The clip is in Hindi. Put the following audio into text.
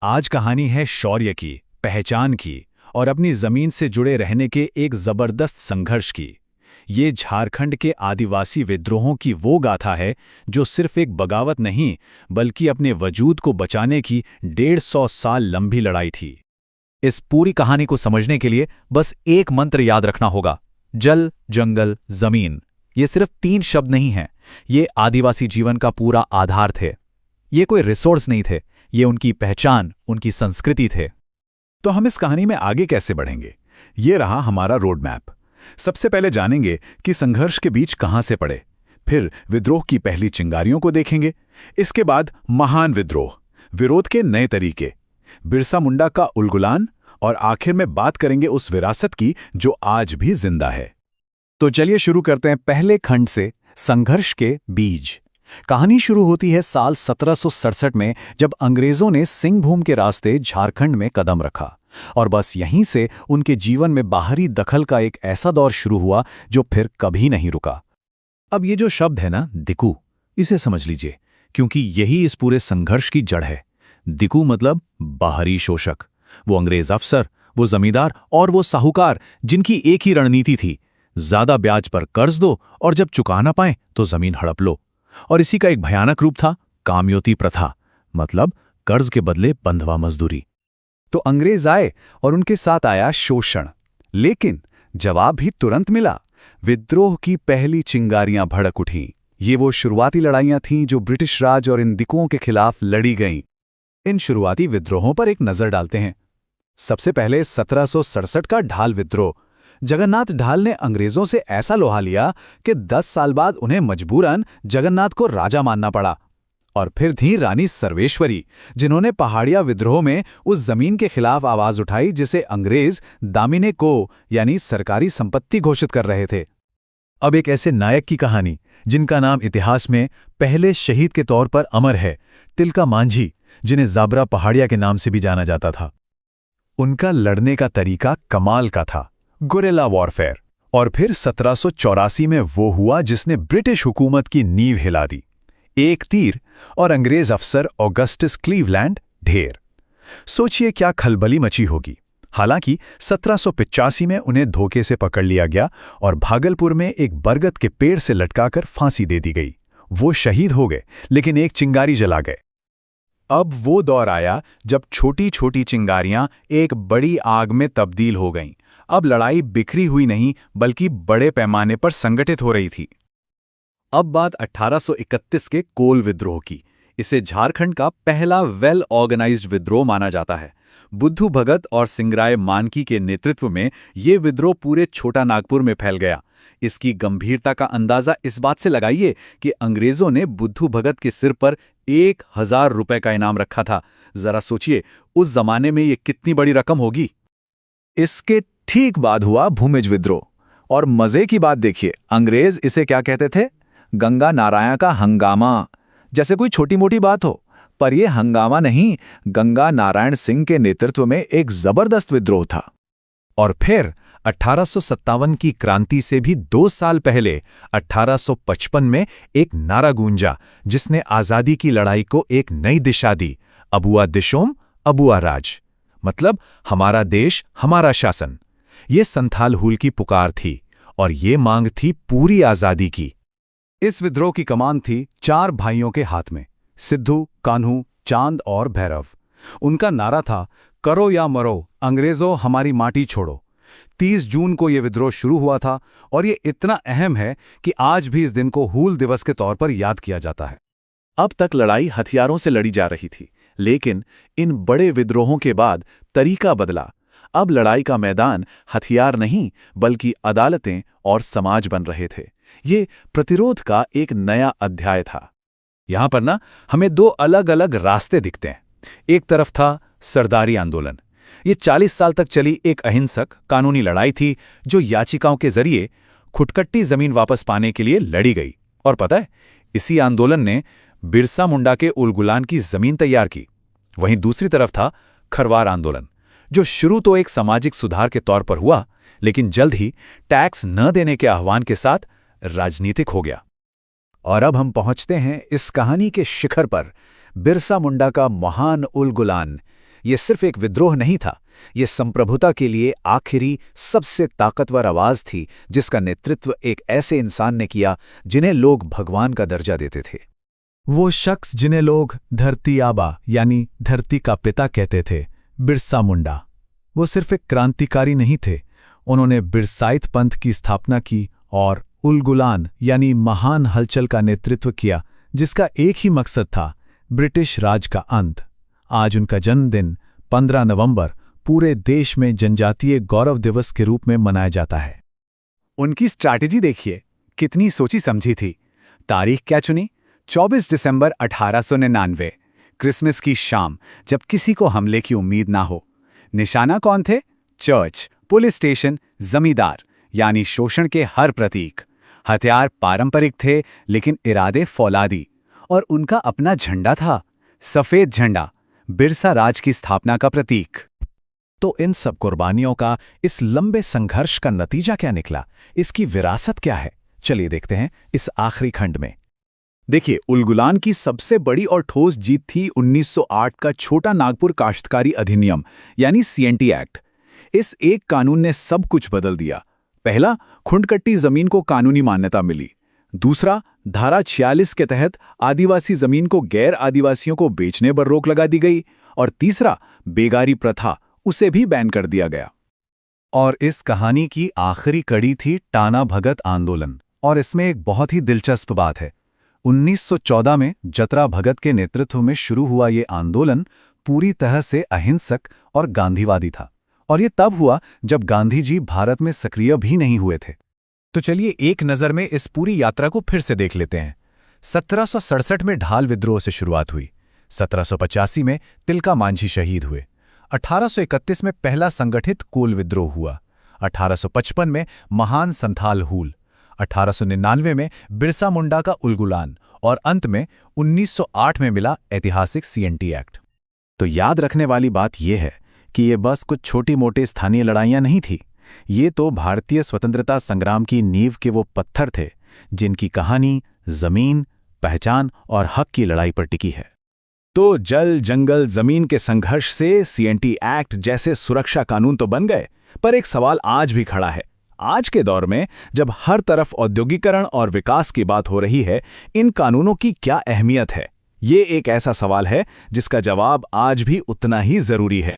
आज कहानी है शौर्य की, पहचान की और अपनी जमीन से जुड़े रहने के एक जबरदस्त संघर्ष की। ये झारखंड के आदिवासी विद्रोहों की वो गाथा है जो सिर्फ एक बगावत नहीं, बल्कि अपने वजूद को बचाने की 150 साल लंबी लड़ाई थी। इस पूरी कहानी को समझने के लिए बस एक मंत्र याद रखना होगा। जल, जंगल, जमीन। ये सिर्फ 3 शब्द नहीं हैं, ये आदिवासी जीवन का पूरा आधार थे। ये कोई रिसोर्स नहीं थे, ये उनकी पहचान, उनकी संस्कृति थे। तो हम इस कहानी में आगे कैसे बढ़ेंगे? ये रहा हमारा रोड मैप। सबसे पहले जानेंगे कि संघर्ष के बीच कहां से पड़े, फिर विद्रोह की पहली चिंगारियों को देखेंगे, इसके बाद महान विद्रोह, विरोध के नए तरीके, बिरसा मुंडा का उलगुलान और आखिर में बात करेंगे उस विरासत की जो आज भी जिंदा है। तो चलिए शुरू करते हैं पहले खंड से, संघर्ष के बीज। कहानी शुरू होती है साल 1767 में, जब अंग्रेजों ने सिंहभूम के रास्ते झारखंड में कदम रखा। और बस यहीं से उनके जीवन में बाहरी दखल का एक ऐसा दौर शुरू हुआ जो फिर कभी नहीं रुका। अब ये जो शब्द है ना, दिकू, इसे समझ लीजिए, क्योंकि यही इस पूरे संघर्ष की जड़ है। दिकू मतलब बाहरी शोषक, वो अंग्रेज अफसर, वो जमींदार और वो साहूकार जिनकी एक ही रणनीति थी, ज्यादा ब्याज पर कर्ज दो और जब चुका ना पाए तो जमीन हड़प लो। और इसी का एक भयानक रूप था कामयोती प्रथा, मतलब कर्ज के बदले बंधवा मजदूरी। तो अंग्रेज आए और उनके साथ आया शोषण, लेकिन जवाब भी तुरंत मिला। विद्रोह की पहली चिंगारियां भड़क उठीं। ये वो शुरुआती लड़ाइयां थीं जो ब्रिटिश राज और इन दिकुओं के खिलाफ लड़ी गईं। इन शुरुआती विद्रोहों पर एक नजर डालते हैं। सबसे पहले 1767 का ढाल विद्रोह। जगन्नाथ ढाल ने अंग्रेजों से ऐसा लोहा लिया कि 10 साल बाद उन्हें मजबूरन जगन्नाथ को राजा मानना पड़ा। और फिर थी रानी सर्वेश्वरी, जिन्होंने पहाड़िया विद्रोह में उस जमीन के खिलाफ आवाज उठाई जिसे अंग्रेज दामिने को यानी सरकारी संपत्ति घोषित कर रहे थे। अब एक ऐसे नायक की कहानी जिनका नाम इतिहास में पहले शहीद के तौर पर अमर है, तिलका मांझी, जिन्हें जाबरा पहाड़िया के नाम से भी जाना जाता था। उनका लड़ने का तरीका कमाल का था, गुरिल्ला वॉरफेयर। और फिर 1784 में वो हुआ जिसने ब्रिटिश हुकूमत की नींव हिला दी। एक तीर और अंग्रेज अफसर ऑगस्टस क्लीवलैंड ढेर। सोचिए क्या खलबली मची होगी। हालांकि 1785 में उन्हें धोखे से पकड़ लिया गया और भागलपुर में एक बरगद के पेड़ से लटकाकर फांसी दे दी गई। वो शहीद हो गए, लेकिन एक चिंगारी जला गए। अब वो दौर आया जब छोटी छोटी चिंगारियां एक बड़ी आग में तब्दील हो गईं। अब लड़ाई बिखरी हुई नहीं, बल्कि बड़े पैमाने पर संगठित हो रही थी। अब बात 1831 के कोल विद्रोह की। इसे झारखंड का पहला वेल ऑर्गेनाइज्ड विद्रोह माना जाता है। बुद्धू भगत और सिंगराय मानकी के नेतृत्व में ये विद्रोह पूरे छोटा नागपुर में फैल गया। इसकी गंभीरता का अंदाजा इस बात से लगाइए कि अंग्रेजों ने बुद्धू भगत के सिर पर 1000 रुपए का इनाम रखा था। जरा सोचिए उस जमाने में ये कितनी बड़ी रकम होगी। इसके ठीक बाद हुआ भूमिज विद्रोह। और मजे की बात देखिए, अंग्रेज इसे क्या कहते थे? गंगा नारायण का हंगामा। जैसे कोई छोटी मोटी बात हो, पर यह हंगामा नहीं, गंगा नारायण सिंह के नेतृत्व में एक जबरदस्त विद्रोह था। और फिर 1857 की क्रांति से भी 2 साल पहले 1855 में एक नारा गूंजा जिसने आजादी की लड़ाई को एक नई दिशा दी। अबुआ दिशोम अबुआ राज, मतलब हमारा देश हमारा शासन। ये संथाल हुल की पुकार थी और ये मांग थी पूरी आजादी की। इस विद्रोह की कमान थी 4 भाइयों के हाथ में, सिद्धू, कान्हू, चांद और भैरव। उनका नारा था, करो या मरो, अंग्रेजों हमारी माटी छोड़ो। 30 जून को यह विद्रोह शुरू हुआ था और ये इतना अहम है कि आज भी इस दिन को हूल दिवस के तौर पर याद किया जाता है। अब तक लड़ाई हथियारों से लड़ी जा रही थी, लेकिन इन बड़े विद्रोहों के बाद तरीका बदला। अब लड़ाई का मैदान हथियार नहीं, बल्कि अदालतें और समाज बन रहे थे। ये प्रतिरोध का एक नया अध्याय था। यहां पर ना हमें 2 अलग अलग रास्ते दिखते हैं। एक तरफ था सरदारी आंदोलन। ये 40 साल तक चली एक अहिंसक कानूनी लड़ाई थी जो याचिकाओं के जरिए खुटकट्टी जमीन वापस पाने के लिए लड़ी गई। और पता है, इसी आंदोलन ने बिरसा मुंडा के उलगुलान की जमीन तैयार की। वहीं दूसरी तरफ था खरवार आंदोलन, जो शुरू तो एक सामाजिक सुधार के तौर पर हुआ, लेकिन जल्द ही टैक्स न देने के आह्वान के साथ राजनीतिक हो गया। और अब हम पहुंचते हैं इस कहानी के शिखर पर, बिरसा मुंडा का महान उलगुलान। ये सिर्फ एक विद्रोह नहीं था, ये संप्रभुता के लिए आखिरी सबसे ताकतवर आवाज थी, जिसका नेतृत्व एक ऐसे इंसान ने किया जिन्हें लोग भगवान का दर्जा देते थे। वो शख्स जिन्हें लोग धरती आबा यानी धरती का पिता कहते थे, बिरसा मुंडा। वो सिर्फ एक क्रांतिकारी नहीं थे, उन्होंने बिरसाइत पंथ की स्थापना की और उलगुलान यानी महान हलचल का नेतृत्व किया, जिसका एक ही मकसद था, ब्रिटिश राज का अंत। आज उनका जन्मदिन 15 नवंबर पूरे देश में जनजातीय गौरव दिवस के रूप में मनाया जाता है। उनकी स्ट्रैटेजी देखिए, कितनी सोची समझी थी। तारीख क्या चुनी? 24 दिसंबर 1899, क्रिसमस की शाम, जब किसी को हमले की उम्मीद ना हो। निशाना कौन थे? चर्च, पुलिस स्टेशन, जमींदार यानी शोषण के हर प्रतीक। हथियार पारंपरिक थे लेकिन इरादे फौलादी, और उनका अपना झंडा था, सफेद झंडा, बिरसा राज की स्थापना का प्रतीक। तो इन सब कुर्बानियों का, इस लंबे संघर्ष का नतीजा क्या निकला? इसकी विरासत क्या है? चलिए देखते हैं इस आखिरी खंड में। देखिए, उलगुलान की सबसे बड़ी और ठोस जीत थी 1908 का छोटा नागपुर काश्तकारी अधिनियम यानी CNT एक्ट। इस एक कानून ने सब कुछ बदल दिया। पहला, खुंडकट्टी जमीन को कानूनी मान्यता मिली। दूसरा, धारा 46 के तहत आदिवासी जमीन को गैर आदिवासियों को बेचने पर रोक लगा दी गई। और तीसरा, बेगारी प्रथा, उसे भी बैन कर दिया गया। और इस कहानी की आखिरी कड़ी थी टाना भगत आंदोलन। और इसमें एक बहुत ही दिलचस्प बात है, 1914 में जतरा भगत के नेतृत्व में शुरू हुआ ये आंदोलन पूरी तरह से अहिंसक और गांधीवादी था। और ये तब हुआ जब गांधी जी भारत में सक्रिय भी नहीं हुए थे। तो चलिए एक नज़र में इस पूरी यात्रा को फिर से देख लेते हैं। 1767 में ढाल विद्रोह से शुरुआत हुई। 1785 में तिलका मांझी शहीद हुए। 1831 में पहला संगठित कोल विद्रोह हुआ। 1855 में महान संथाल हूल। 1899 में बिरसा मुंडा का उलगुलान। और अंत में 1908 में मिला ऐतिहासिक CNT एक्ट। तो याद रखने वाली बात यह है कि ये बस कुछ छोटी मोटी स्थानीय लड़ाइयां नहीं थी। ये तो भारतीय स्वतंत्रता संग्राम की नींव के वो पत्थर थे जिनकी कहानी जमीन, पहचान और हक की लड़ाई पर टिकी है। तो जल, जंगल, जमीन के संघर्ष से CNT एक्ट जैसे सुरक्षा कानून तो बन गए, पर एक सवाल आज भी खड़ा है। आज के दौर में जब हर तरफ औद्योगिकरण और विकास की बात हो रही है, इन कानूनों की क्या अहमियत है? ये एक ऐसा सवाल है जिसका जवाब आज भी उतना ही जरूरी है।